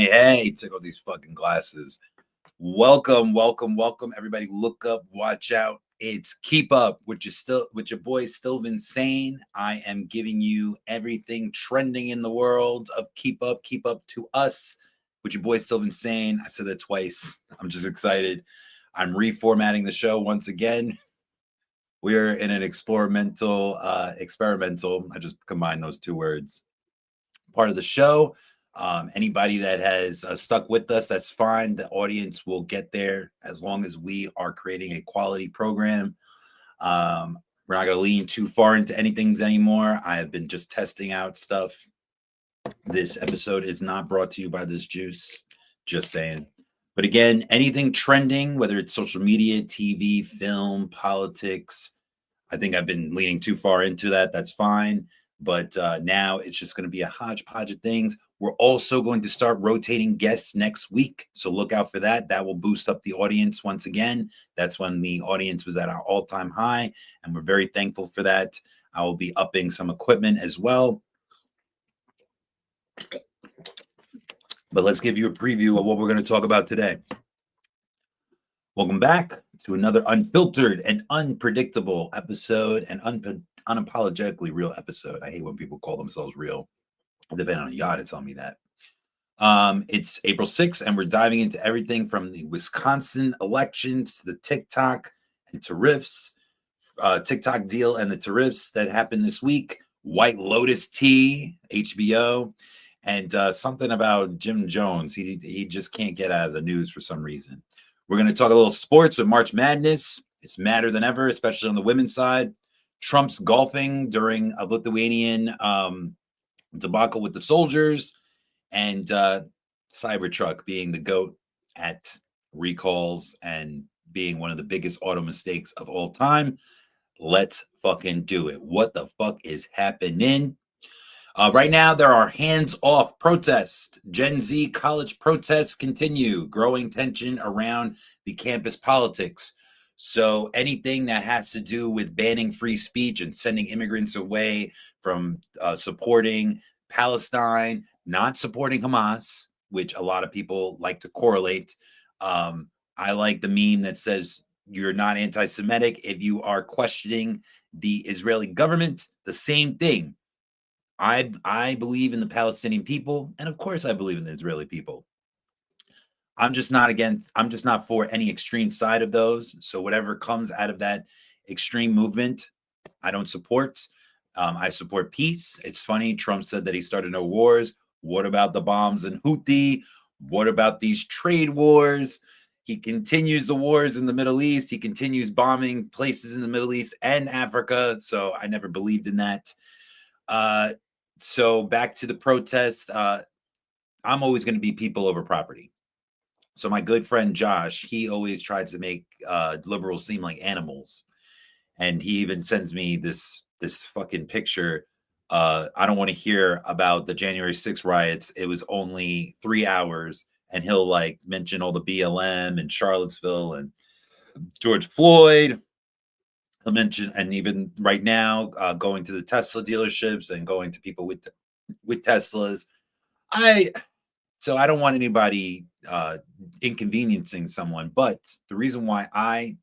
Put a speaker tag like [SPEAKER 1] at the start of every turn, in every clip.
[SPEAKER 1] Hey, take off these fucking glasses. Welcome. Everybody look up, watch out. It's Keep Up with your boy StillVinSane. I am giving you everything trending in the world of Keep Up to us with your boy StillVinSane. I said that twice. I'm just excited. I'm reformatting the show once again. We're in an experimental. I just combined those two words. Part of the show. Anybody that has stuck with us, that's fine. The audience will get there as long as we are creating a quality program. We're not going to lean too far into anything anymore. I have been just testing out stuff. This episode is not brought to you by this juice. Just saying. But again, anything trending, whether it's social media, TV, film, politics, I think I've been leaning too far into that. That's fine. But now it's just going to be a hodgepodge of things. We're also going to start rotating guests next week. So look out for that. That will boost up the audience once again. That's when the audience was at our all-time high. And we're very thankful for that. I will be upping some equipment as well. But let's give you a preview of what we're going to talk about today. Welcome back to another unfiltered and unpredictable episode and unapologetically real episode. I hate when people call themselves real. They've been on a yacht to tell me that. It's April 6th, and we're diving into everything from the Wisconsin elections to the TikTok and tariffs, TikTok deal and the tariffs that happened this week, White Lotus tea, HBO, and something about Jim Jones. He just can't get out of the news for some reason. We're going to talk a little sports with March Madness. It's madder than ever, especially on the women's side. Trump's golfing during a Lithuanian debacle with the soldiers, and Cybertruck being the GOAT at recalls and being one of the biggest auto mistakes of all time. Let's fucking do it. What the fuck is happening? Right now, there are hands-off protests. Gen Z college protests continue, growing tension around the campus politics. So anything that has to do with banning free speech and sending immigrants away from supporting Palestine, not supporting Hamas, which a lot of people like to correlate. I like the meme that says you're not anti-Semitic if you are questioning the Israeli government. The same thing. I believe in the Palestinian people, and of course I believe in the Israeli people. I'm just not for any extreme side of those. So whatever comes out of that extreme movement, I don't support. I support peace. It's funny. Trump said that he started no wars. What about the bombs in Houthi? What about these trade wars? He continues the wars in the Middle East. He continues bombing places in the Middle East and Africa. So I never believed in that. So back to the protest. I'm always going to be people over property. So my good friend Josh, he always tries to make liberals seem like animals, and he even sends me this fucking picture. I don't want to hear about the January 6th riots. It was only 3 hours, and he'll like mention all the BLM and Charlottesville and George Floyd. He'll mention, and even right now, going to the Tesla dealerships and going to people with Teslas. So I don't want anybody inconveniencing someone, but the reason why I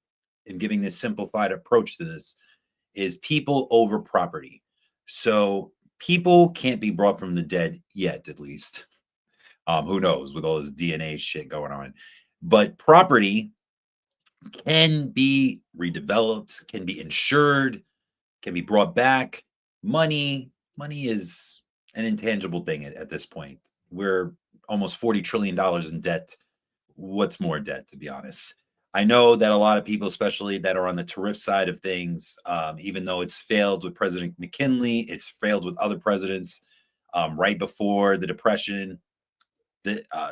[SPEAKER 1] am giving this simplified approach to this is people over property. So people can't be brought from the dead yet, at least. Who knows with all this DNA shit going on. But property can be redeveloped, can be insured, can be brought back. Money is an intangible thing at this point. We're almost $40 trillion in debt. What's more debt, to be honest? I know that a lot of people, especially that are on the tariff side of things, even though it's failed with President McKinley, it's failed with other presidents right before the Depression.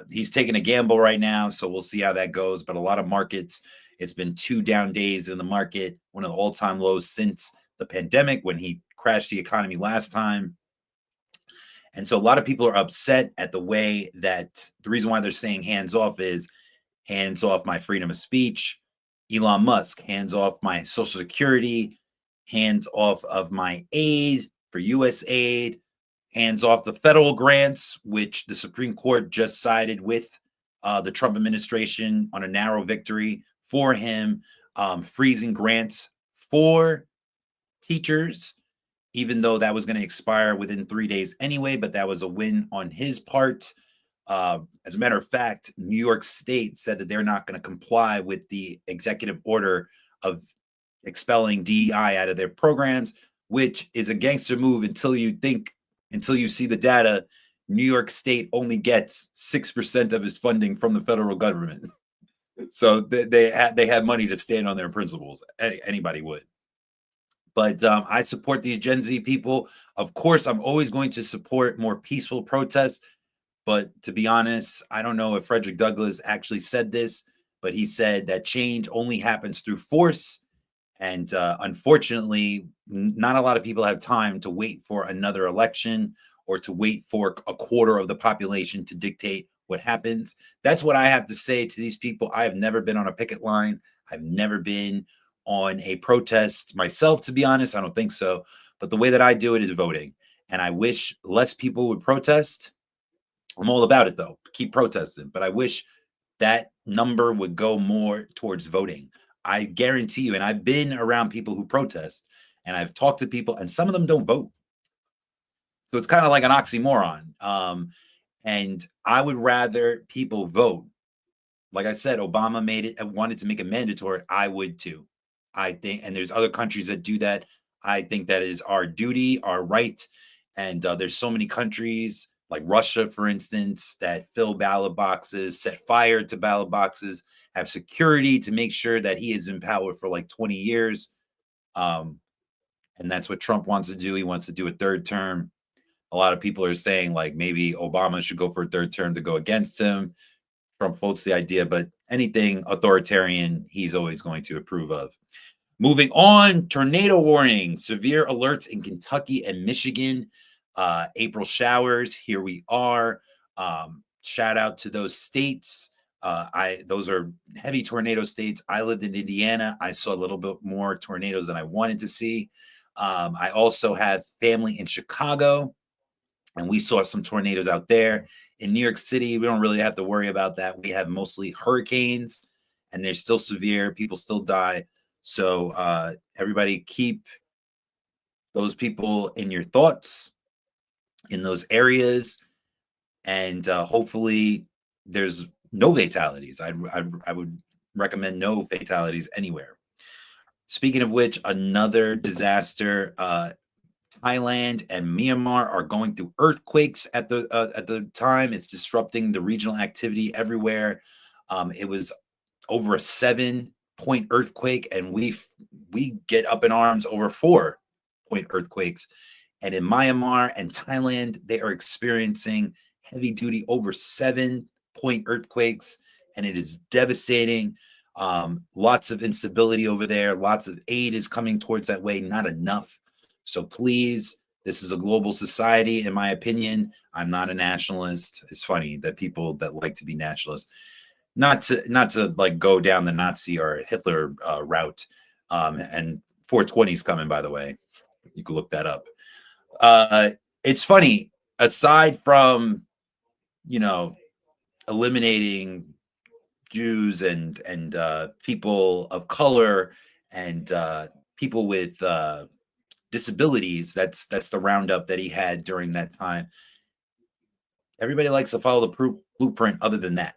[SPEAKER 1] He's taking a gamble right now, so we'll see how that goes. But a lot of markets, it's been 2 down days in the market, one of the all-time lows since the pandemic when he crashed the economy last time. And so a lot of people are upset at the way that the reason why they're saying hands off is hands off my freedom of speech. Elon Musk, hands off my Social Security, hands off of my aid for USAID, hands off the federal grants, which the Supreme Court just sided with the Trump administration on a narrow victory for him, freezing grants for teachers, even though that was going to expire within 3 days anyway, but that was a win on his part. As a matter of fact, New York State said that they're not going to comply with the executive order of expelling DEI out of their programs, which is a gangster move until you see the data. New York State only gets 6% of its funding from the federal government. So they have money to stand on their principles. Anybody would. But I support these Gen Z people. Of course, I'm always going to support more peaceful protests. But to be honest, I don't know if Frederick Douglass actually said this, but he said that change only happens through force. And unfortunately, not a lot of people have time to wait for another election or to wait for a quarter of the population to dictate what happens. That's what I have to say to these people. I have never been on a picket line. I've never been on a protest myself, to be honest. I don't think so. But the way that I do it is voting. And I wish less people would protest. I'm all about it, though. Keep protesting. But I wish that number would go more towards voting. I guarantee you, and I've been around people who protest, and I've talked to people, and some of them don't vote. So it's kind of like an oxymoron. And I would rather people vote. Like I said, Obama wanted to make it mandatory. I would too. I think, and there's other countries that do that. I think that is our duty, our right. And there's so many countries like Russia, for instance, that fill ballot boxes, set fire to ballot boxes, have security to make sure that he is in power for like 20 years. And that's what Trump wants to do. He wants to do a third term. A lot of people are saying like maybe Obama should go for a third term to go against him. Trump floats the idea, but anything authoritarian, he's always going to approve of. Moving on, tornado warning, severe alerts in Kentucky and Michigan. April showers, here we are. Shout out to those states. Those are heavy tornado states. I lived in Indiana. I saw a little bit more tornadoes than I wanted to see. I also have family in Chicago, and we saw some tornadoes out there. In New York City, we don't really have to worry about that. We have mostly hurricanes, and they're still severe. People still die. So everybody keep those people in your thoughts in those areas, and hopefully there's no fatalities. I would recommend no fatalities anywhere. Speaking of which, another disaster. Thailand and Myanmar are going through earthquakes at the time. It's disrupting the regional activity everywhere. It was over a 7-point earthquake, and we get up in arms over 4-point earthquakes. And in Myanmar and Thailand, they are experiencing heavy duty over 7-point earthquakes, and it is devastating. Lots of instability over there. Lots of aid is coming towards that way. Not enough. So please, this is a global society, in my opinion. I'm not a nationalist. It's funny that people that like to be nationalists, not to like go down the Nazi or Hitler route. And 420 is coming, by the way. You can look that up. It's funny. Aside from, eliminating Jews and people of color and people with disabilities, that's the roundup that he had during that time. Everybody likes to follow the blueprint other than that.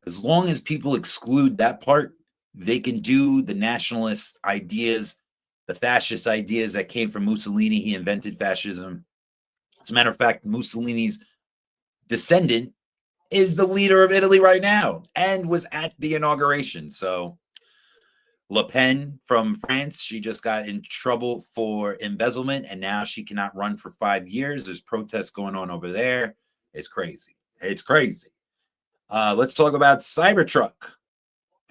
[SPEAKER 1] As long as people exclude that part, they can do the nationalist ideas, the fascist ideas that came from Mussolini. He invented fascism. As a matter of fact, Mussolini's descendant is the leader of Italy right now and was at the inauguration. So Le Pen from France, she just got in trouble for embezzlement, and now she cannot run for 5 years. There's protests going on over there. It's crazy. It's crazy. Let's talk about Cybertruck,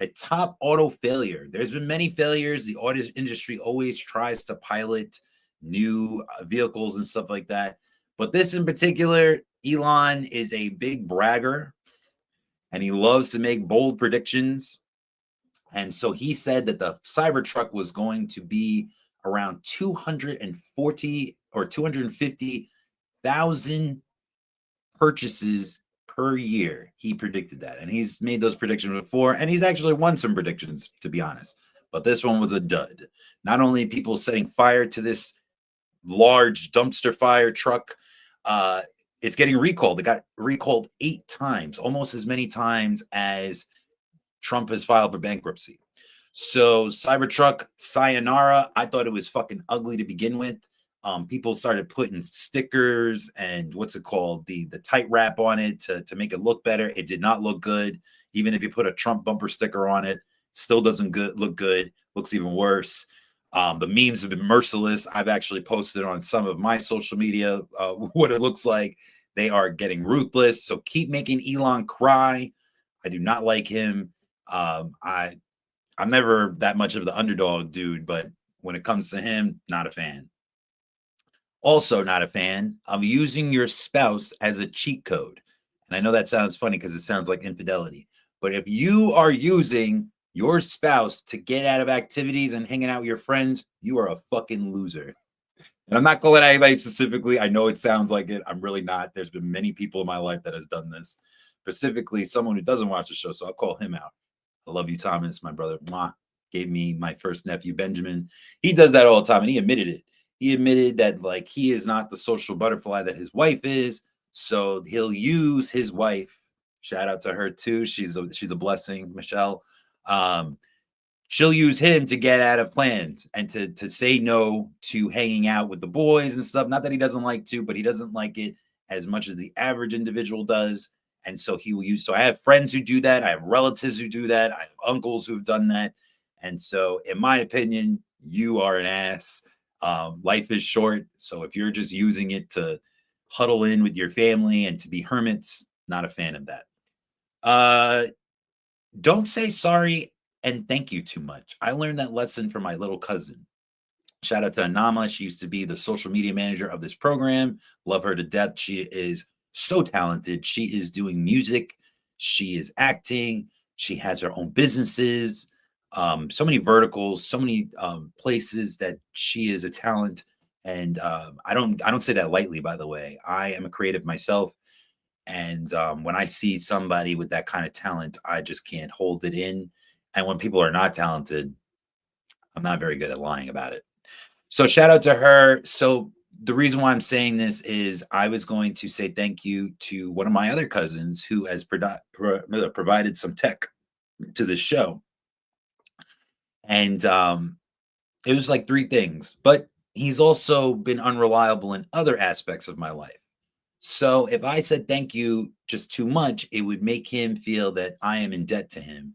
[SPEAKER 1] a top auto failure. There's been many failures. The auto industry always tries to pilot new vehicles and stuff like that. But this in particular, Elon is a big bragger, and he loves to make bold predictions. And so he said that the Cybertruck was going to be around 240 or 250 1,000 purchases per year. He predicted that. And he's made those predictions before. And he's actually won some predictions, to be honest. But this one was a dud. Not only people setting fire to this large dumpster fire truck, uh, it's getting recalled. It got recalled 8 times, almost as many times as Trump has filed for bankruptcy. So Cybertruck, sayonara. I thought it was fucking ugly to begin with. People started putting stickers and what's it called, the tight wrap on it to make it look better. It did not look good. Even if you put a Trump bumper sticker on it, still doesn't look good. Looks even worse. The memes have been merciless. I've actually posted on some of my social media what it looks like. They are getting ruthless. So keep making Elon cry. I do not like him. I'm never that much of the underdog dude, but when it comes to him, not a fan. Also, not a fan of using your spouse as a cheat code. And I know that sounds funny because it sounds like infidelity. But if you are using your spouse to get out of activities and hanging out with your friends, you are a fucking loser. And I'm not calling anybody specifically. I know it sounds like it. I'm really not. There's been many people in my life that has done this. Specifically, someone who doesn't watch the show, so I'll call him out. I love you, Thomas, my brother. Mwah. Gave me my first nephew, Benjamin. He does that all the time, and he admitted it. He admitted that like he is not the social butterfly that his wife is, so he'll use his wife. Shout out to her too. She's a blessing, Michelle. Um, she'll use him to get out of plans and to say no to hanging out with the boys and stuff. Not that he doesn't like to, but he doesn't like it as much as the average individual does. And so he will use. So I have friends who do that. I have relatives who do that. I have uncles who've done that. And so, in my opinion, you are an ass. Life is short. So if you're just using it to huddle in with your family and to be hermits, not a fan of that. Don't say sorry and thank you too much. I learned that lesson from my little cousin. Shout out to Anama. She used to be the social media manager of this program. Love her to death. She is so talented. She is doing music. She is acting. She has her own businesses. So many verticals, so many places that she is a talent. And I don't say that lightly, by the way. I am a creative myself. And when I see somebody with that kind of talent, I just can't hold it in. And when people are not talented, I'm not very good at lying about it. So shout out to her. So the reason why I'm saying this is I was going to say thank you to one of my other cousins who has provided some tech to the show. And it was like 3 things, but he's also been unreliable in other aspects of my life. So if I said thank you just too much, it would make him feel that I am in debt to him.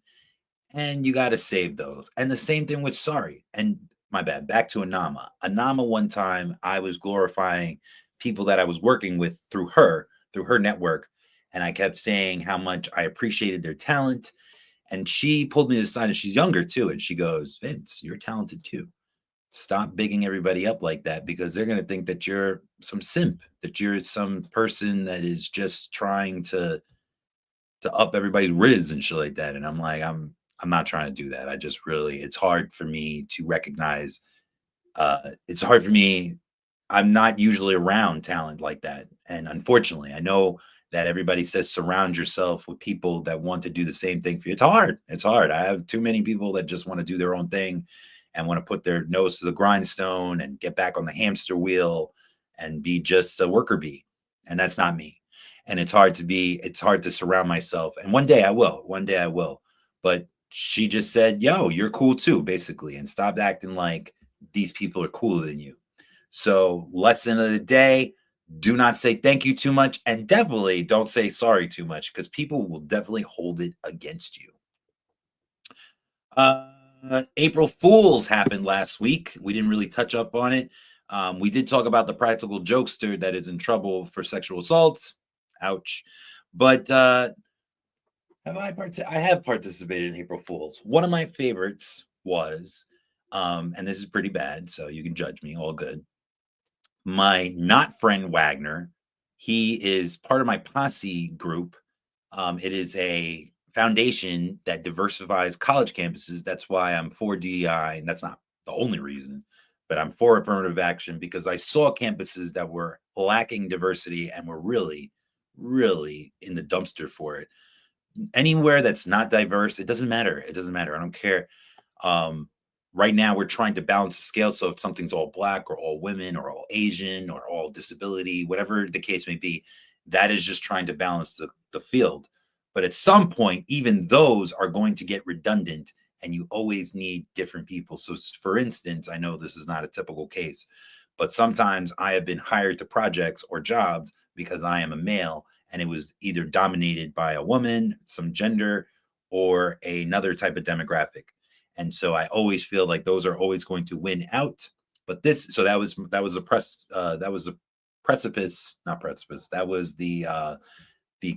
[SPEAKER 1] And you got to save those. And the same thing with sorry. And my bad, back to Anama. Anama, one time I was glorifying people that I was working with through her network. And I kept saying how much I appreciated their talent. And she pulled me to the side, and she's younger too. And she goes, Vince, you're talented too. Stop bigging everybody up like that because they're going to think that you're some simp, that you're some person that is just trying to up everybody's riz and shit like that. And I'm like, I'm not trying to do that. I just really, it's hard for me to recognize. It's hard for me. I'm not usually around talent like that. And unfortunately, I know that everybody says surround yourself with people that want to do the same thing for you. It's hard. It's hard. I have too many people that just want to do their own thing and want to put their nose to the grindstone and get back on the hamster wheel and be just a worker bee. And that's not me. And it's hard to surround myself. And one day I will. But she just said, yo, you're cool too, basically. And stop acting like these people are cooler than you. So lesson of the day, do not say thank you too much. And definitely don't say sorry too much because people will definitely hold it against you. April Fools happened last week. We didn't really touch up on it. We did talk about the practical jokester that is in trouble for sexual assault. Ouch. But I have participated in April Fools. One of my favorites was, and this is pretty bad, so you can judge me, all good. My not friend Wagner, he is part of my posse group. It is a foundation that diversifies college campuses. That's why I'm for DEI, and that's not the only reason. but I'm for affirmative action because I saw campuses that were lacking diversity and were really, really in the dumpster for it. Anywhere that's not diverse, it doesn't matter. It doesn't matter. I don't care. Um, right now, we're trying to balance the scale. So if something's all black or all women or all Asian or all disability, whatever the case may be, that is just trying to balance the field. But at some point, even those are going to get redundant and you always need different people. So, for instance, I know this is not a typical case, but sometimes I have been hired to projects or jobs because I am a male and it was either dominated by a woman, some gender, or another type of demographic. And so I always feel like those are always going to win out. But so that was the precipice, not precipice. That was the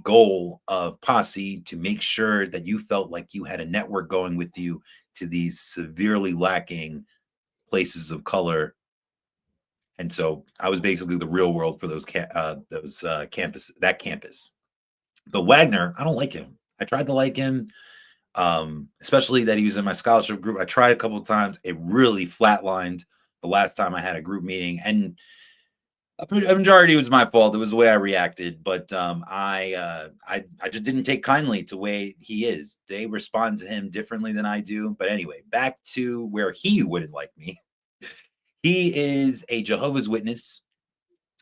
[SPEAKER 1] goal of Posse, to make sure that you felt like you had a network going with you to these severely lacking places of color. And so I was basically the real world for campus. But Wagner, I don't like him. I tried to like him, especially that he was in my scholarship group. I tried a couple of times. It really flatlined the last time I had a group meeting, and a majority was my fault. It was the way I reacted, but I just didn't take kindly to the way he is. They respond to him differently than I do. But anyway, back to where he wouldn't like me. He is a Jehovah's Witness,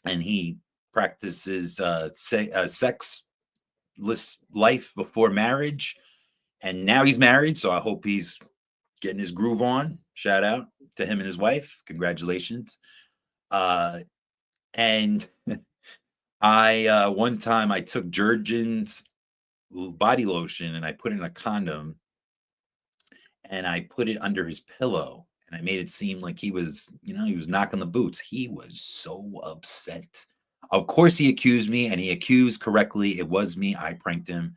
[SPEAKER 1] and he practices sexless life before marriage. And now he's married, so I hope he's getting his groove on. Shout out to him and his wife. Congratulations. And I one time I took Jergens body lotion and I put it in a condom and I put it under his pillow and I made it seem like he was knocking the boots. He was so upset. Of course, he accused me, and he accused correctly. It was me. I pranked him.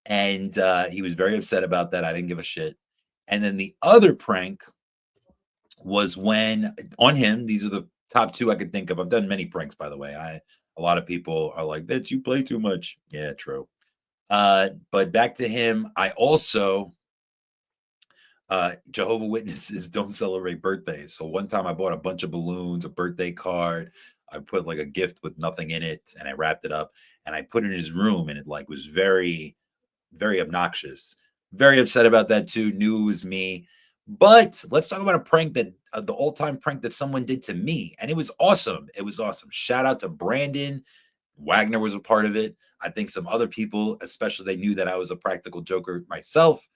[SPEAKER 1] And he was very upset about that. I didn't give a shit. And then the other prank was when on him, these are the top two I could think of. I've done many pranks, by the way. A lot of people are like, "That you play too much." Yeah, true. But back to him, I also Jehovah Witnesses don't celebrate birthdays. So one time I bought a bunch of balloons, a birthday card. I put like a gift with nothing in it, and I wrapped it up and I put it in his room, and it like was very, very obnoxious. Very upset about that too. Knew it was me. But let's talk about a prank that the all-time prank that someone did to me, and it was awesome. It was awesome. Shout out to Brandon. Wagner was a part of it. I think some other people, especially they knew that I was a practical joker myself.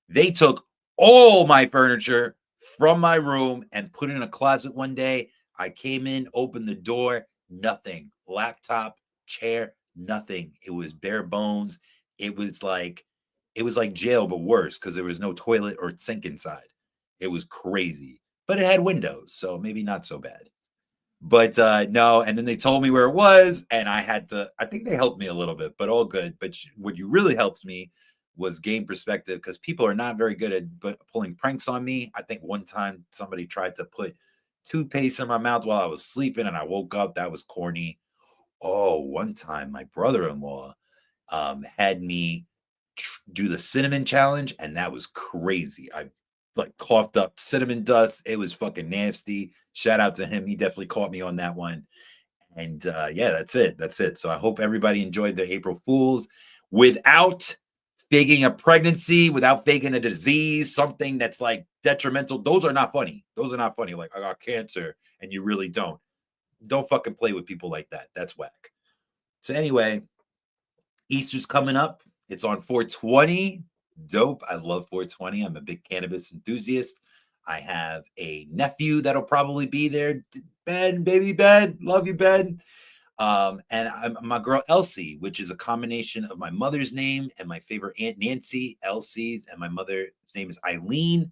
[SPEAKER 1] They took all my furniture from my room and put it in a closet one day. I came in, opened the door, nothing. Laptop, chair, nothing. It was bare bones. It was like jail, but worse because there was no toilet or sink inside. It was crazy, but it had windows, so maybe not so bad. But no, and then they told me where it was, and I think they helped me a little bit, but all good. But what you really helped me was gain perspective, because people are not very good at pulling pranks on me. I think one time somebody tried to put toothpaste in my mouth while I was sleeping, and I woke up. That was corny. Oh, one time my brother-in-law had me do the cinnamon challenge, and that was crazy. I like coughed up cinnamon dust. It was fucking nasty. Shout out to him. He definitely caught me on that one. And yeah, that's it. So I hope everybody enjoyed their April Fools without faking a pregnancy, without faking a disease, something that's like detrimental. Those are not funny. Like, I got cancer and you really don't. Don't fucking play with people like that. That's whack. So anyway, Easter's coming up. It's on 420. Dope. I love 420. I'm a big cannabis enthusiast. I have a nephew that'll probably be there. Ben, baby Ben. Love you, Ben. And my girl Elsie, which is a combination of my mother's name and my favorite aunt Nancy. Elsie's and my mother's name is Eileen.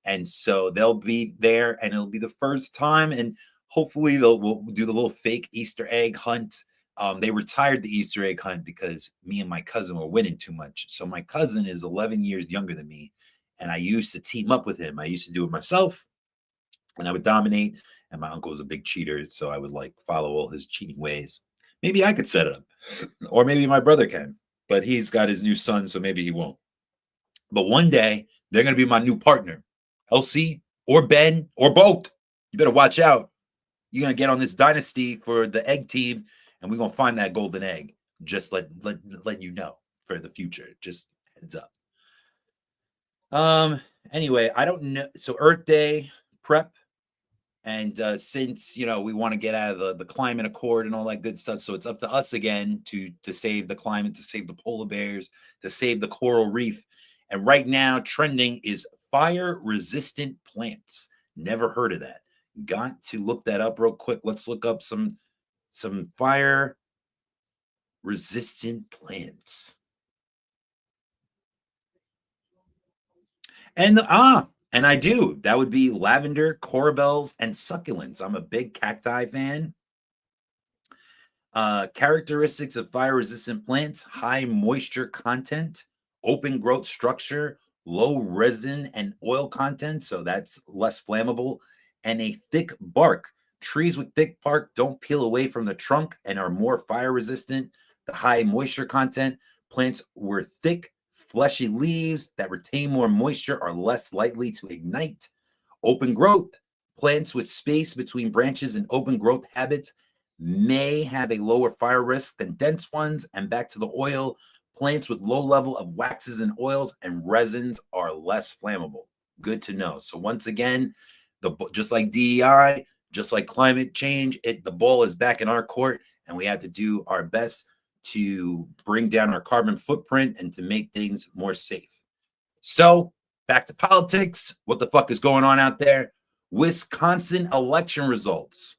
[SPEAKER 1] And so they'll be there, and it'll be the first time. And hopefully we'll do the little fake Easter egg hunt. They retired the Easter egg hunt because me and my cousin were winning too much. So my cousin is 11 years younger than me, and I used to team up with him. I used to do it myself, and I would dominate. And my uncle was a big cheater, so I would like follow all his cheating ways. Maybe I could set it up, or maybe my brother can, but he's got his new son, so maybe he won't. But one day they're going to be my new partner, Elsie or Ben or both. You better watch out. You're going to get on this dynasty for the egg team, and we're going to find that golden egg. Just let you know for the future. Just heads up. Anyway, I don't know. So Earth Day prep. And since we want to get out of the climate accord and all that good stuff, so it's up to us again to save the climate, to save the polar bears, to save the coral reef. And right now, trending is fire-resistant plants. Never heard of that. Got to look that up real quick. Let's look up some fire-resistant plants. And I do. That would be lavender, corbels, and succulents. I'm a big cacti fan. Characteristics of fire-resistant plants: high moisture content, open growth structure, low resin and oil content, so that's less flammable, and a thick bark. Trees with thick bark don't peel away from the trunk and are more fire-resistant. The high moisture content plants were thick, fleshy leaves that retain more moisture are less likely to ignite. Open growth. Plants with space between branches and open growth habits may have a lower fire risk than dense ones. And back to the oil. Plants with low level of waxes and oils and resins are less flammable. Good to know. So once again, just like DEI, just like climate change, the ball is back in our court, and we have to do our best to bring down our carbon footprint and to make things more safe. So back to politics. What the fuck is going on out there? Wisconsin election results.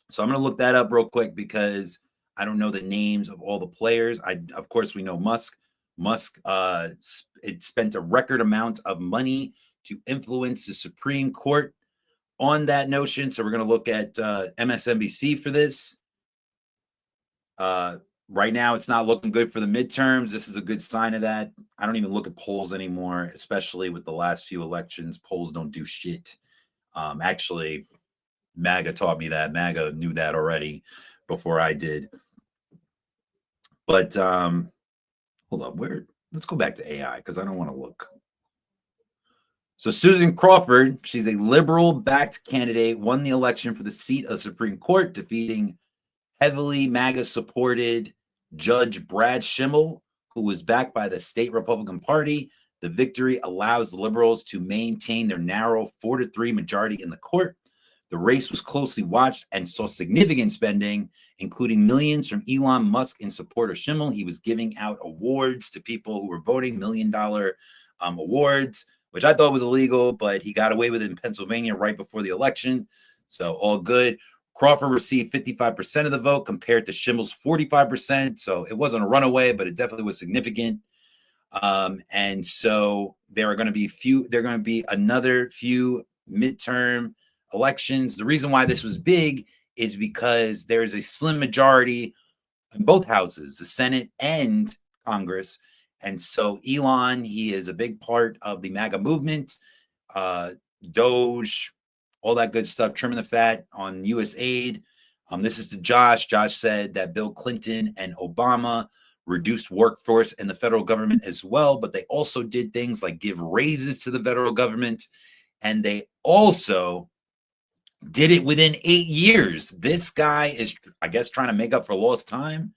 [SPEAKER 1] So I'm going to look that up real quick because I don't know the names of all the players. Of course, we know Musk. It spent a record amount of money to influence the Supreme Court on that notion. So we're going to look at MSNBC for this. Right now, it's not looking good for the midterms. This is a good sign of that. I don't even look at polls anymore, especially with the last few elections. Polls don't do shit. Actually, MAGA taught me that. MAGA knew that already before I did. But hold on. Let's go back to AI because I don't want to look. So Susan Crawford, she's a liberal-backed candidate, won the election for the seat of Supreme Court, defeating heavily MAGA-supported Judge Brad Schimmel, who was backed by the state Republican Party. The victory allows the liberals to maintain their narrow 4-3 majority in the court. The race was closely watched and saw significant spending, including millions from Elon Musk in support of Schimmel. He was giving out awards to people who were voting, $1 million awards, which I thought was illegal, but he got away with it in Pennsylvania right before the election. So all good. Crawford received 55% of the vote compared to Schimmel's 45%. So it wasn't a runaway, but it definitely was significant. And so there are going to be another few midterm elections. The reason why this was big is because there's a slim majority in both houses, the Senate and Congress. And so Elon, he is a big part of the MAGA movement, Doge, all that good stuff, trimming the fat on U.S. aid. This is to Josh. Josh said that Bill Clinton and Obama reduced workforce in the federal government as well, but they also did things like give raises to the federal government, and they also did it within 8 years. This guy is, I guess, trying to make up for lost time,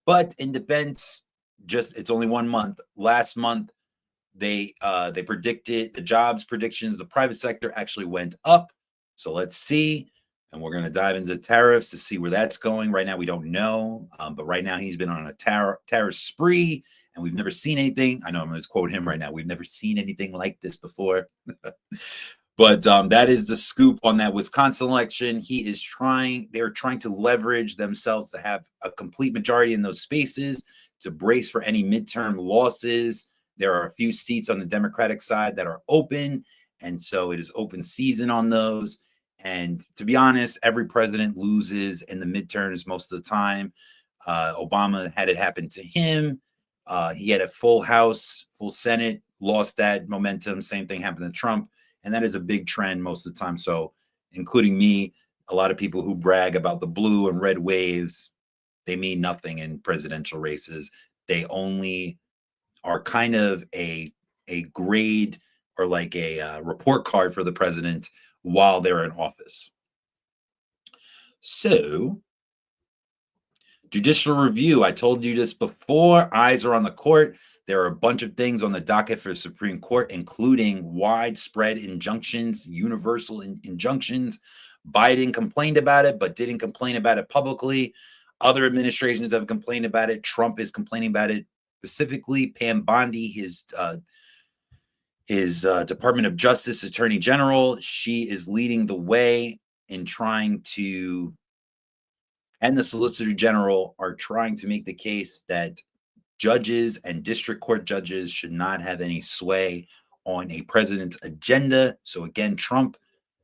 [SPEAKER 1] but in defense, it's only 1 month. Last month, they predicted the jobs predictions. The private sector actually went up. So let's see. And we're going to dive into tariffs to see where that's going. Right now, we don't know. But right now, he's been on a tariff spree, and we've never seen anything. I know I'm going to quote him right now. We've never seen anything like this before. But that is the scoop on that Wisconsin election. They're trying to leverage themselves to have a complete majority in those spaces to brace for any midterm losses. There are a few seats on the Democratic side that are open. And so it is open season on those. And to be honest, every president loses in the midterms most of the time. Obama had it happen to him. He had a full House, full Senate, lost that momentum. Same thing happened to Trump. And that is a big trend most of the time. So including me, a lot of people who brag about the blue and red waves, they mean nothing in presidential races. They only are kind of a grade or like a report card for the president while they're in office. So, judicial review. I told you this before. Eyes are on the court. There are a bunch of things on the docket for the Supreme Court, including widespread injunctions, universal injunctions. Biden complained about it, but didn't complain about it publicly. Other administrations have complained about it. Trump is complaining about it specifically. Pam Bondi, his Department of Justice Attorney General, she is leading the way in trying to, and the Solicitor General are trying to make the case that judges and district court judges should not have any sway on a president's agenda. So again, Trump,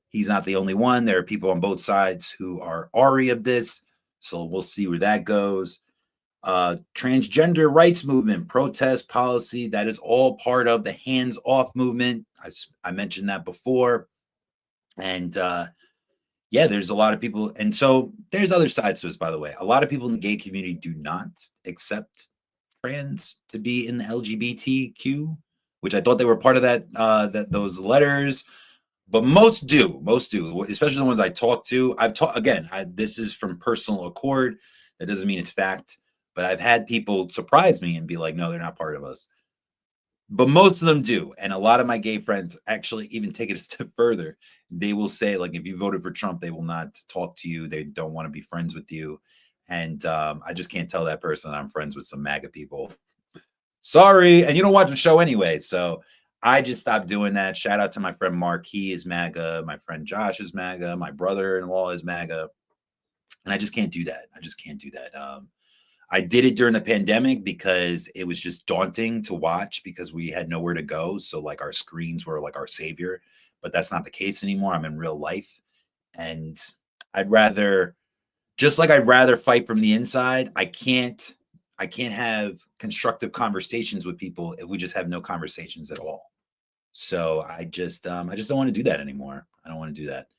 [SPEAKER 1] he's not the only one. There are people on both sides who are ary of this. So we'll see where that goes. Transgender rights movement, protest policy, that is all part of the hands-off movement. I mentioned that before. And yeah, there's a lot of people. And so there's other sides to this, by the way. A lot of people in the gay community do not accept trans to be in the LGBTQ, which I thought they were part of that those letters. But most do, especially the ones I talk to. This is from personal accord. That doesn't mean it's fact, but I've had people surprise me and be like, no, they're not part of us. But most of them do. And a lot of my gay friends actually even take it a step further. They will say, like, if you voted for Trump, they will not talk to you. They don't want to be friends with you. And I just can't tell that person I'm friends with some MAGA people. Sorry. And you don't watch the show anyway. So I just stopped doing that. Shout out to my friend Mark. He is MAGA. My friend Josh is MAGA. My brother-in-law is MAGA. And I just can't do that. I did it during the pandemic because it was just daunting to watch because we had nowhere to go. So like our screens were like our savior, but that's not the case anymore. I'm in real life. And I'd rather fight from the inside. I can't have constructive conversations with people if we just have no conversations at all. So I just don't want to do that anymore. I don't want to do that.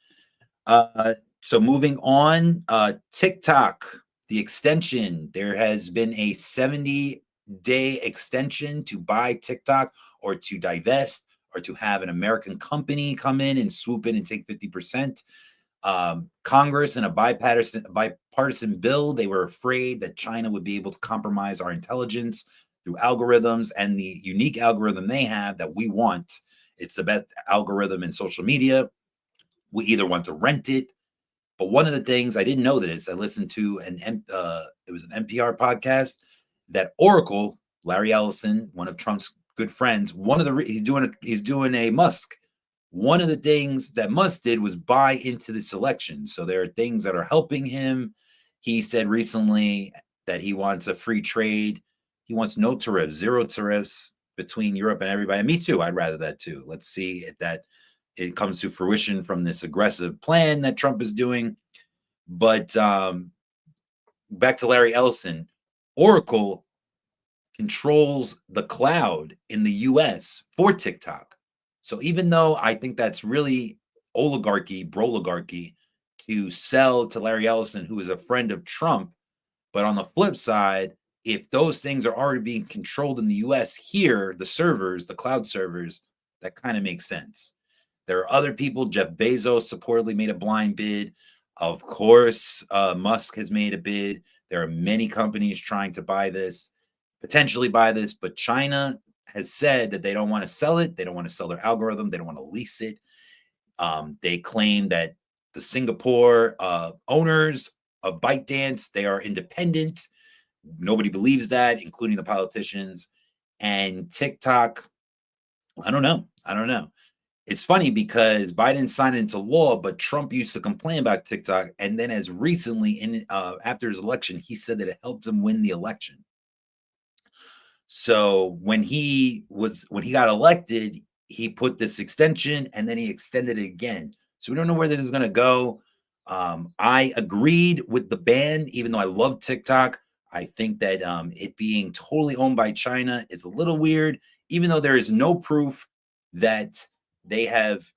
[SPEAKER 1] So moving on, TikTok, the extension. There has been a 70-day extension to buy TikTok or to divest or to have an American company come in and swoop in and take 50%. Congress in a bipartisan bill, they were afraid that China would be able to compromise our intelligence through algorithms and the unique algorithm they have that we want. It's the best algorithm in social media. We either want to rent it. But one of the things I didn't know this, I listened to it was an NPR podcast that Oracle, Larry Ellison, one of Trump's good friends, he's doing a Musk. One of the things that Musk did was buy into this election. So there are things that are helping him. He said recently that he wants a free trade. He wants no tariffs, zero tariffs between Europe and everybody. And me too. I'd rather that too. Let's see if that it comes to fruition from this aggressive plan that Trump is doing. But back to Larry Ellison, Oracle controls the cloud in the US for TikTok. So even though I think that's really broligarchy to sell to Larry Ellison, who is a friend of Trump, but on the flip side, if those things are already being controlled in the US here, the cloud servers, that kind of makes sense. There are other people. Jeff Bezos supposedly made a blind bid. Of course, Musk has made a bid. There are many companies trying to potentially buy this, but China has said that they don't want to sell it. They don't want to sell their algorithm. They don't want to lease it. They claim that the Singapore owners of ByteDance, they are independent. Nobody believes that, including the politicians. And TikTok, I don't know. It's funny because Biden signed it into law, but Trump used to complain about TikTok. And then as recently after his election, he said that it helped him win the election. So when he got elected, he put this extension and then he extended it again. So we don't know where this is going to go. I agreed with the ban, even though I love TikTok. I think that it being totally owned by China is a little weird, even though there is no proof that they have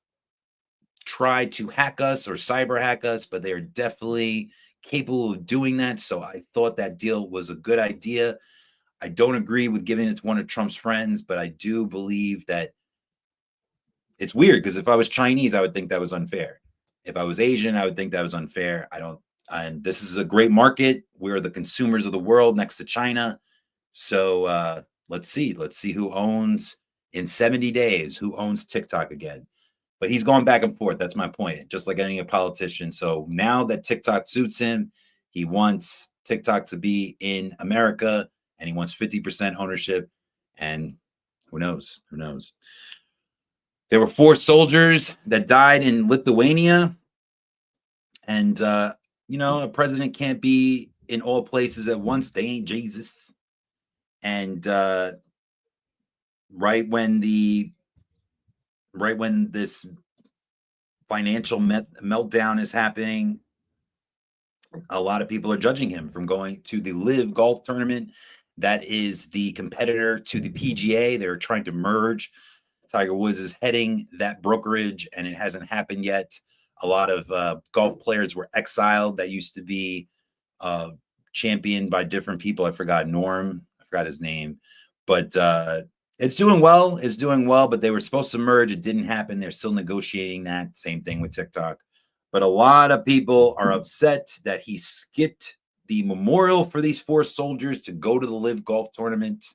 [SPEAKER 1] tried to hack us or cyber hack us, but they are definitely capable of doing that. So I thought that deal was a good idea. I don't agree with giving it to one of Trump's friends, but I do believe that it's weird because if I was Chinese, I would think that was unfair. If I was Asian, I would think that was unfair. I don't, and this is a great market. We're the consumers of the world next to China. So let's see who owns in 70 days, who owns TikTok again. But he's going back and forth. That's my point. Just like any politician. So now that TikTok suits him, he wants TikTok to be in America and he wants 50% ownership. And who knows? Who knows? There were 4 soldiers that died in Lithuania. And, a president can't be in all places at once. They ain't Jesus. And right when this financial meltdown is happening, a lot of people are judging him from going to the Live Golf Tournament. That is the competitor to the PGA. They're trying to merge. Tiger Woods is heading that brokerage, and it hasn't happened yet. A lot of golf players were exiled that used to be championed by different people. I forgot his name, but it's doing well. It's doing well, but they were supposed to merge. It didn't happen. They're still negotiating that. Same thing with TikTok. But a lot of people are upset that he skipped the memorial for these 4 soldiers to go to the Live Golf Tournament.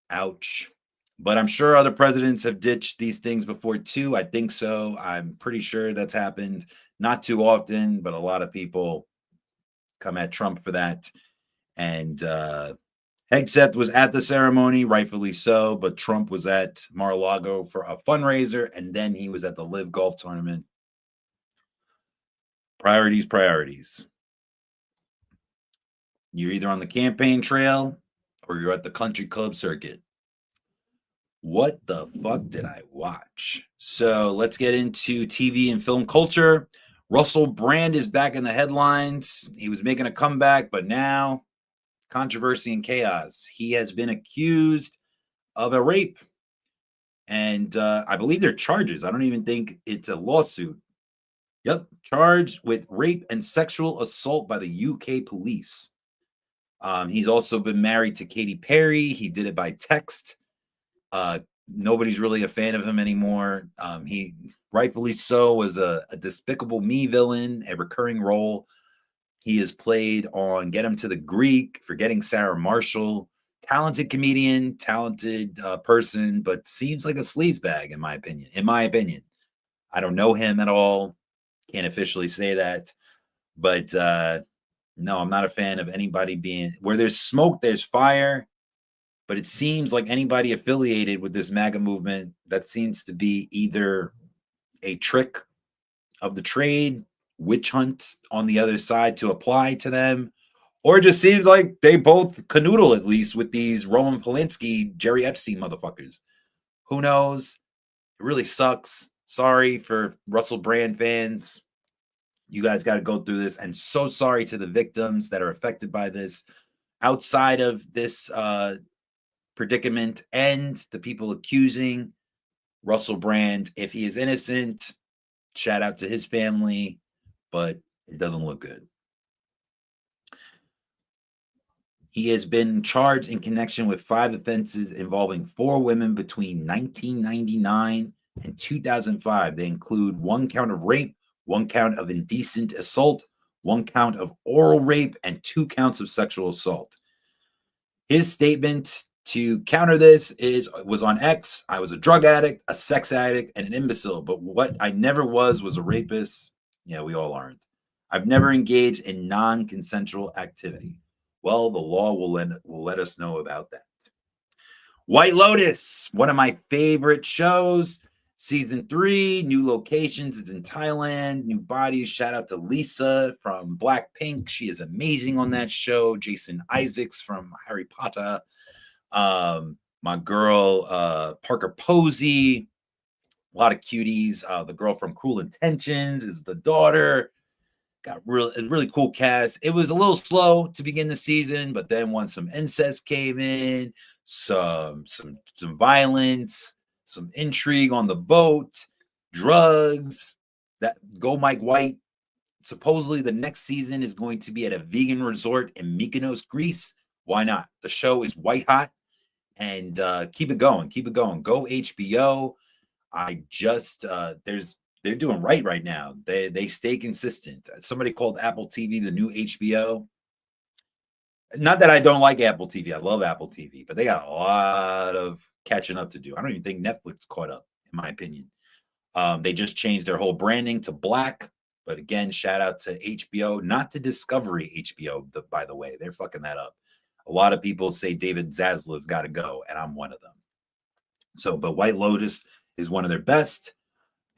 [SPEAKER 1] Ouch. But I'm sure other presidents have ditched these things before too. I think so. I'm pretty sure that's happened. Not too often, but a lot of people come at Trump for that. And Hegseth was at the ceremony, rightfully so, but Trump was at Mar-a-Lago for a fundraiser, and then he was at the Live Golf Tournament. Priorities. You're either on the campaign trail or you're at the country club circuit. What the fuck did I watch? So let's get into TV and film culture. Russell Brand is back in the headlines. He was making a comeback, but now controversy and chaos. He has been accused of a rape. And I believe they're charges. I don't even think it's a lawsuit. Yep, charged with rape and sexual assault by the UK police. He's also been married to Katy Perry. He did it by text. Nobody's really a fan of him anymore. He rightfully so was a Despicable Me villain, a recurring role. He is played on Get Him to the Greek, Forgetting Sarah Marshall. Talented comedian, talented person, but seems like a sleazebag in my opinion. I don't know him at all. Can't officially say that. But no, I'm not a fan of anybody being where there's smoke, there's fire. But it seems like anybody affiliated with this MAGA movement, that seems to be either a trick of the trade, witch hunt on the other side to apply to them, or it just seems like they both canoodle at least with these Roman Polanski, Jerry Epstein motherfuckers. Who knows? It really sucks. Sorry for Russell Brand fans. You guys got to go through this, and so sorry to the victims that are affected by this. Outside of this predicament and the people accusing Russell Brand, if he is innocent, shout out to his family, but it doesn't look good. He has been charged in connection with 5 offenses involving 4 women between 1999 and 2005. They include 1 count of rape, 1 count of indecent assault, 1 count of oral rape, and 2 counts of sexual assault. His statement to counter this was on X. I was a drug addict, a sex addict, and an imbecile. But what I never was a rapist. Yeah, we all aren't. I've never engaged in non-consensual activity. Well, the law will let us know about that. White Lotus, one of my favorite shows. Season 3, new locations. It's in Thailand. New bodies. Shout out to Lisa from Blackpink. She is amazing on that show. Jason Isaacs from Harry Potter. My girl Parker Posey, a lot of cuties. The girl from Cruel Intentions is the daughter. Got really cool cast. It was a little slow to begin the season, but then once some incest came in, some violence, some intrigue on the boat, drugs. That go Mike White. Supposedly the next season is going to be at a vegan resort in Mykonos, Greece. Why not? The show is white hot. And keep it going. Go HBO. They're doing right now. They stay consistent. Somebody called Apple TV the new HBO. Not that I don't like Apple TV. I love Apple TV, but they got a lot of catching up to do. I don't even think Netflix caught up, in my opinion. They just changed their whole branding to black. But again, shout out to HBO, not to Discovery HBO, by the way. They're fucking that up. A lot of people say David Zaslav got to go, and I'm one of them. So, but White Lotus is one of their best.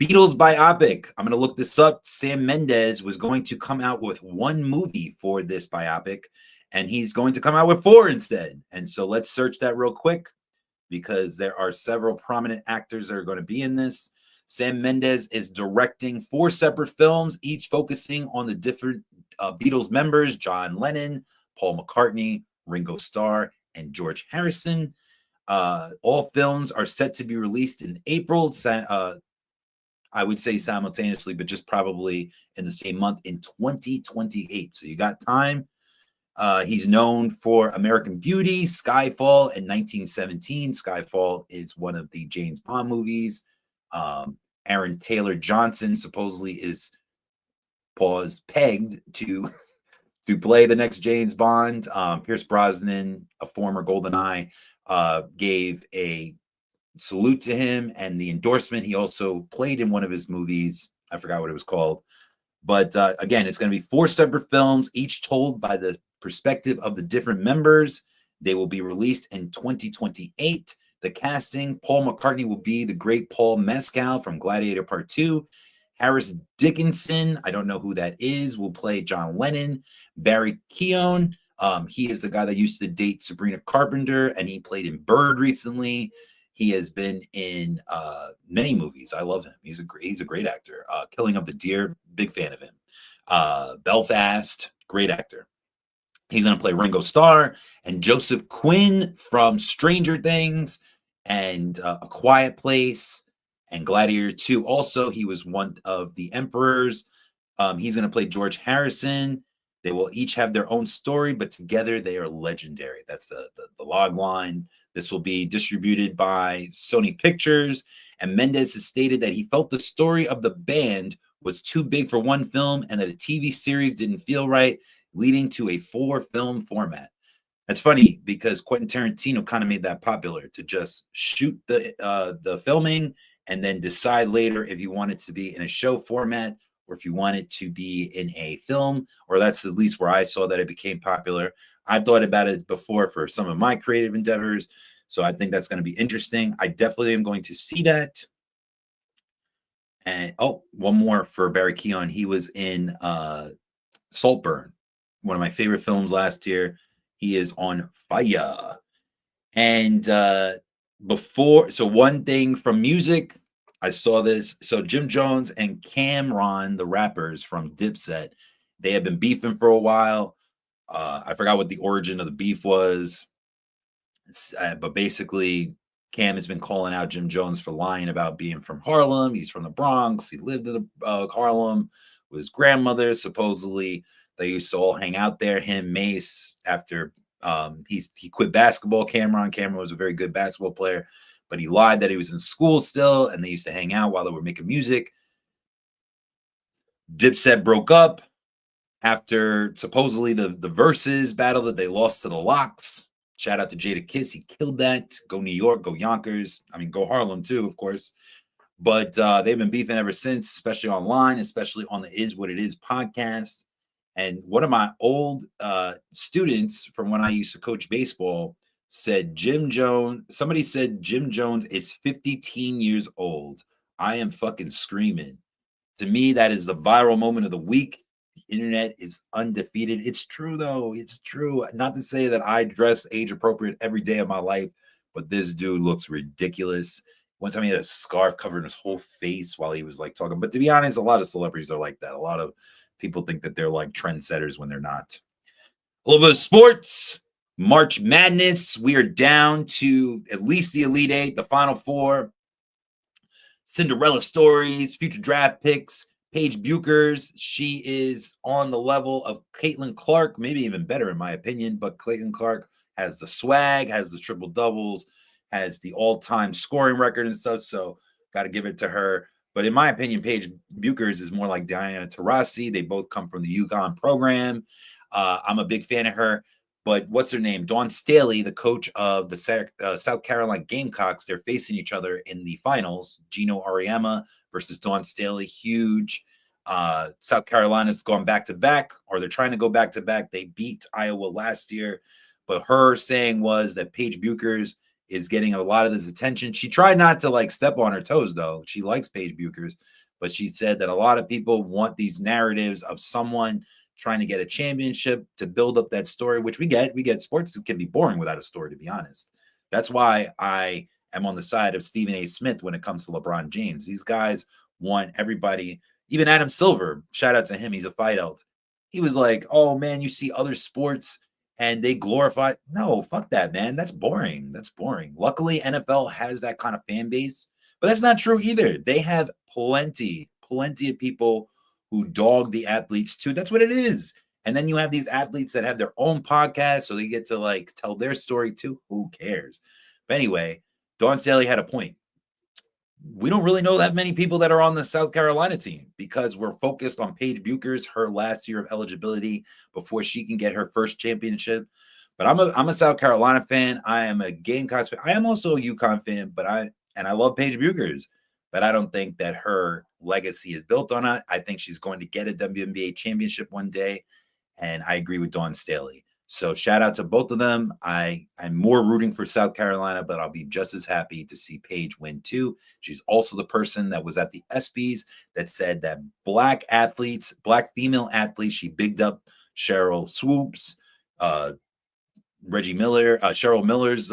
[SPEAKER 1] Beatles biopic. I'm going to look this up. Sam Mendes was going to come out with one movie for this biopic, and he's going to come out with 4 instead. And so let's search that real quick because there are several prominent actors that are going to be in this. Sam Mendes is directing 4 separate films, each focusing on the different Beatles members: John Lennon, Paul McCartney, Ringo Starr, and George Harrison. All films are set to be released in April. I would say simultaneously, but just probably in the same month in 2028. So you got time. He's known for American Beauty, Skyfall, and 1917. Skyfall is one of the James Bond movies. Aaron Taylor Johnson supposedly is pegged to play the next James Bond. Pierce Brosnan, a former GoldenEye, gave a salute to him and the endorsement. He also played in one of his movies. I forgot what it was called. But again, it's going to be 4 separate films, each told by the perspective of the different members. They will be released in 2028. The casting: Paul McCartney will be the great Paul Mescal from Gladiator Part 2. Harris Dickinson, I don't know who that is, will play John Lennon. Barry Keoghan, he is the guy that used to date Sabrina Carpenter, and he played in Bird recently. He has been in many movies. I love him. He's a great actor. Killing of the Deer, big fan of him. Belfast, great actor. He's going to play Ringo Starr and Joseph Quinn from Stranger Things and A Quiet Place and Gladiator 2. Also, he was one of the emperors. He's going to play George Harrison. They will each have their own story, but together they are legendary. That's the log line. This will be distributed by Sony Pictures. And Mendes has stated that he felt the story of the band was too big for one film and that a TV series didn't feel right, leading to a 4-film format. That's funny because Quentin Tarantino kind of made that popular, to just shoot the filming and then decide later if you want it to be in a show format or if you want it to be in a film, or that's at least where I saw that it became popular. I've thought about it before for some of my creative endeavors, so I think that's going to be interesting. I definitely am going to see that. And one more for Barry Keoghan. He was in Saltburn, one of my favorite films last year. He is on fire. And one thing from music, I saw this. So Jim Jones and Cameron, the rappers from Dipset, they have been beefing for a while. I forgot what the origin of the beef was. But basically, Cam has been calling out Jim Jones for lying about being from Harlem. He's from the Bronx. He lived in Harlem with his grandmother. Supposedly, they used to all hang out there. Him, Mace, after he quit basketball. Cameron was a very good basketball player, but he lied that he was in school still, and they used to hang out while they were making music. Dipset broke up after supposedly the Versus battle that they lost to the Locks. Shout out to Jada Kiss. He killed that. Go New York, go Yonkers. I mean, go Harlem too, of course. But they've been beefing ever since, especially online, especially on the Is What It Is podcast. And one of my old students from when I used to coach baseball said somebody said Jim Jones is 15 years old. I am fucking screaming. To me, that is the viral moment of the week. The internet is undefeated. It's true, though. It's true. Not to say that I dress age appropriate every day of my life, but this dude looks ridiculous. One time he had a scarf covering his whole face while he was like talking. But to be honest, a lot of celebrities are like that. A lot of people think that they're like trendsetters when they're not. A little bit of sports. March Madness. We are down to at least the Elite Eight, the Final Four. Cinderella stories, future draft picks. Paige Buchers, she is on the level of Caitlin Clark, maybe even better in my opinion, but Caitlin Clark has the swag, has the triple doubles, has the all-time scoring record and stuff. So Got to give it to her. But in my opinion, Paige Buchers is more like Diana Taurasi. They both come from the UConn program. I'm a big fan of her. But what's her name? Dawn Staley, the coach of the South Carolina Gamecocks, they're facing each other in the finals. Gino Auriemma versus Dawn Staley, huge. South Carolina's gone back to back, or they're trying to go back to back. They beat Iowa last year. But her saying was that Paige Buchers is getting a lot of this attention. She tried not to like step on her toes, though. She likes Paige Buchers, but she said that a lot of people want these narratives of someone trying to get a championship to build up that story, which we get. We get sports can be boring without a story, to be honest. That's why I am on the side of Stephen A. Smith when it comes to LeBron James. These guys want everybody, even Adam Silver, shout out to him. He's a fight out. He was like, oh man, you see other sports and they glorify. No, fuck that, man. That's boring. That's boring. Luckily, NFL has that kind of fan base, but that's not true either. They have plenty of people who dog the athletes too. That's what it is. And then you have these athletes that have their own podcast, so they get to like tell their story too. Who cares? But anyway, Dawn Staley had a point. We don't really know that many people that are on the South Carolina team because we're focused on Paige Buchers, her last year of eligibility before she can get her first championship. But I'm a South Carolina fan. I am a Gamecocks fan. I am also a UConn fan, but I love Paige Buchers, but I don't think that her legacy is built on it. I think she's going to get a WNBA championship one day, and I agree with Dawn Staley. So shout out to both of them. I'm more rooting for South Carolina, but I'll be just as happy to see Paige win too. She's also the person that was at the ESPYs that said that black female athletes, she bigged up Cheryl Swoops, Reggie Miller, Cheryl Miller's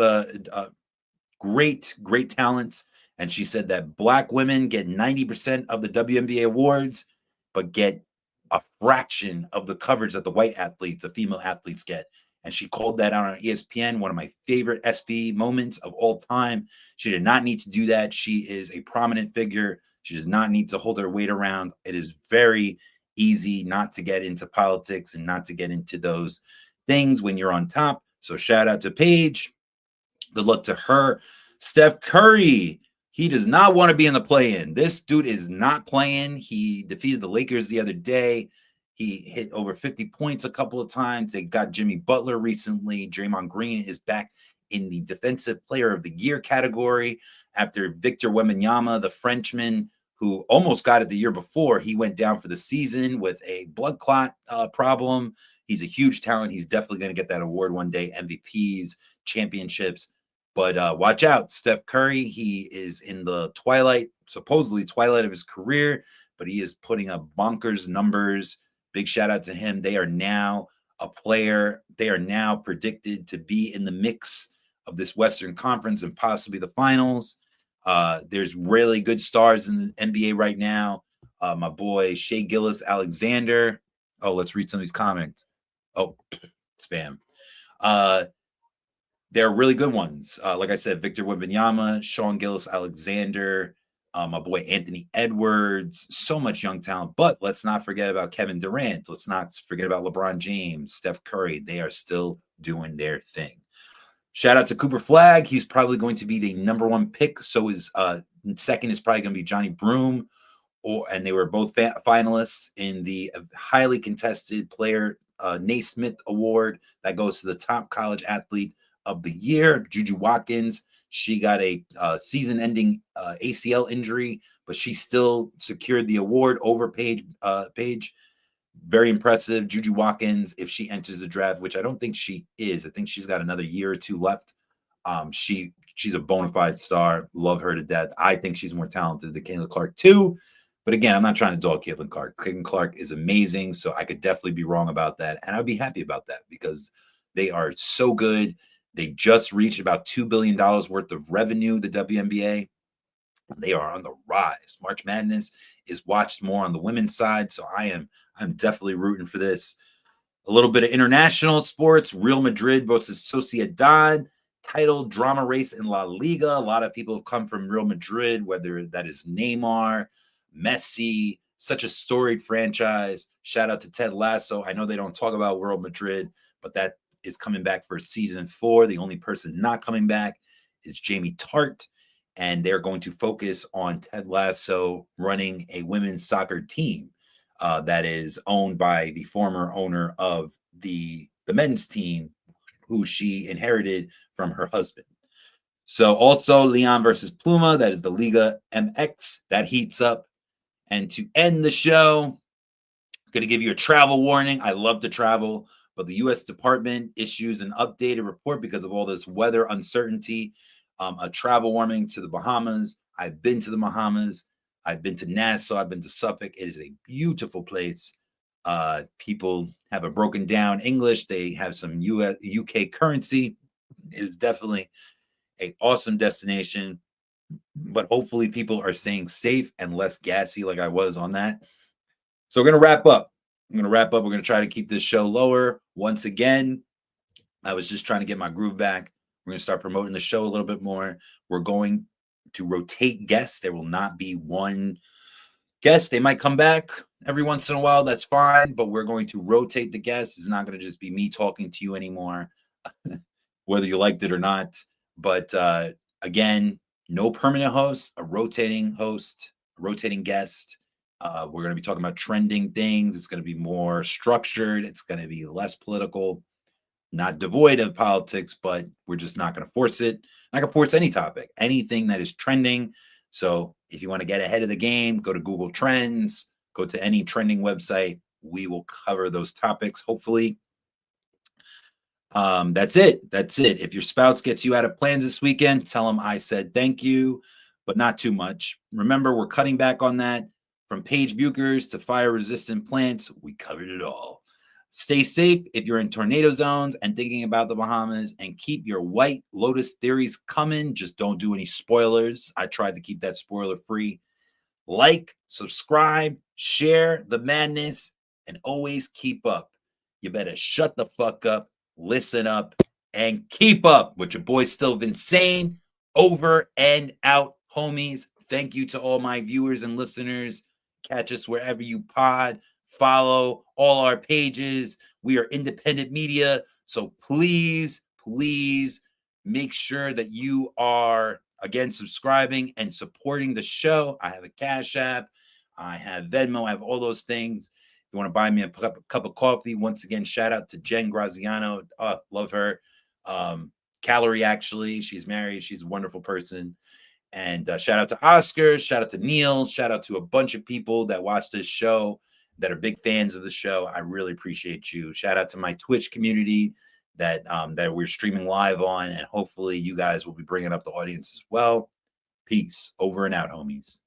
[SPEAKER 1] great talents. And she said that black women get 90% of the WNBA awards, but get a fraction of the coverage that the white athletes, the female athletes get. And she called that out on ESPN, one of my favorite SB moments of all time. She did not need to do that. She is a prominent figure. She does not need to hold her weight around. It is very easy not to get into politics and not to get into those things when you're on top. So shout out to Paige. Good luck to her. Steph Curry. He does not want to be in the play-in. This dude is not playing. He defeated the Lakers the other day. He hit over 50 points a couple of times. They got Jimmy Butler recently. Draymond Green is back in the Defensive Player of the Year category after Victor Wembanyama, the Frenchman, who almost got it the year before. He went down for the season with a blood clot problem. He's a huge talent. He's definitely going to get that award one day, MVPs, championships. But watch out, Steph Curry. He is in the supposedly twilight of his career, but he is putting up bonkers numbers. Big shout out to him. They are now a player. They are now predicted to be in the mix of this Western Conference and possibly the finals. There's really good stars in the NBA right now. My boy Shea Gilgeous-Alexander. Oh, let's read some of these comments. Oh, spam. They're really good ones. Like I said, Victor Wembanyama, Sean Gilgeous-Alexander, my boy Anthony Edwards, so much young talent. But let's not forget about Kevin Durant. Let's not forget about LeBron James, Steph Curry. They are still doing their thing. Shout out to Cooper Flagg. He's probably going to be the number one pick. So is second is probably going to be Johnny Broome. And they were both finalists in the highly contested player Naismith Award that goes to the top college athlete of the year. Juju Watkins, she got a season-ending ACL injury, but she still secured the award over Paige. Very impressive. Juju Watkins, if she enters the draft, which I don't think she is. I think she's got another year or two left. She's a bona fide star. Love her to death. I think she's more talented than Caitlin Clark too. But again, I'm not trying to dog Caitlin Clark. Caitlin Clark is amazing, so I could definitely be wrong about that. And I'd be happy about that because they are so good. They just reached about $2 billion worth of revenue, the WNBA. They are on the rise. March Madness is watched more on the women's side, so I'm definitely rooting for this. A little bit of international sports. Real Madrid versus Sociedad. Title drama race in La Liga. A lot of people have come from Real Madrid, whether that is Neymar, Messi, such a storied franchise. Shout out to Ted Lasso. I know they don't talk about Real Madrid, but that is coming back for season 4. The only person not coming back is Jamie Tart. and they're going to focus on Ted Lasso running a women's soccer team that is owned by the former owner of the men's team, who she inherited from her husband. So also Leon versus Pluma, that is the Liga MX, that heats up. And to end the show, I'm going to give you a travel warning. I love to travel, but the U.S. Department issues an updated report because of all this weather uncertainty, a travel warning to the Bahamas. I've been to the Bahamas. I've been to Nassau. I've been to Suffolk. It is a beautiful place. People have a broken down English. They have some UK currency. It is definitely an awesome destination, but hopefully people are staying safe and less gassy like I was on that. So we're going to wrap up. We're going to try to keep this show lower. Once again, I was just trying to get my groove back. We're going to start promoting the show a little bit more. We're going to rotate guests. There will not be one guest. They might come back every once in a while. That's fine. But we're going to rotate the guests. It's not going to just be me talking to you anymore, whether you liked it or not. But again, no permanent host, a rotating host, a rotating guest. We're going to be talking about trending things. It's going to be more structured. It's going to be less political, not devoid of politics, but we're just not going to force it. Not going to force any topic, anything that is trending. So if you want to get ahead of the game, go to Google Trends, go to any trending website. We will cover those topics, hopefully. That's it. If your spouse gets you out of plans this weekend, tell them I said thank you, but not too much. Remember, we're cutting back on that. From page bukers to fire-resistant plants, we covered it all. Stay safe if you're in tornado zones and thinking about the Bahamas, and keep your White Lotus theories coming. Just don't do any spoilers. I tried to keep that spoiler-free. Like, subscribe, share the madness, and always keep up. You better shut the fuck up, listen up, and keep up with your boy StillVinSane. Over and out, homies. Thank you to all my viewers and listeners. Catch us wherever you pod. Follow all our pages. We are independent media, so please make sure that you are, again, subscribing and supporting the show. I have a Cash App. I have Venmo. I have all those things. If you want to buy me a cup of coffee, once again, shout out to Jen Graziano. Love her. Calorie, actually. She's married. She's a wonderful person. And shout out to Oscar. Shout out to Neil. Shout out to a bunch of people that watch this show, that are big fans of the show. I really appreciate you. Shout out to my Twitch community that we're streaming live on. And hopefully you guys will be bringing up the audience as well. Peace. Over and out, homies.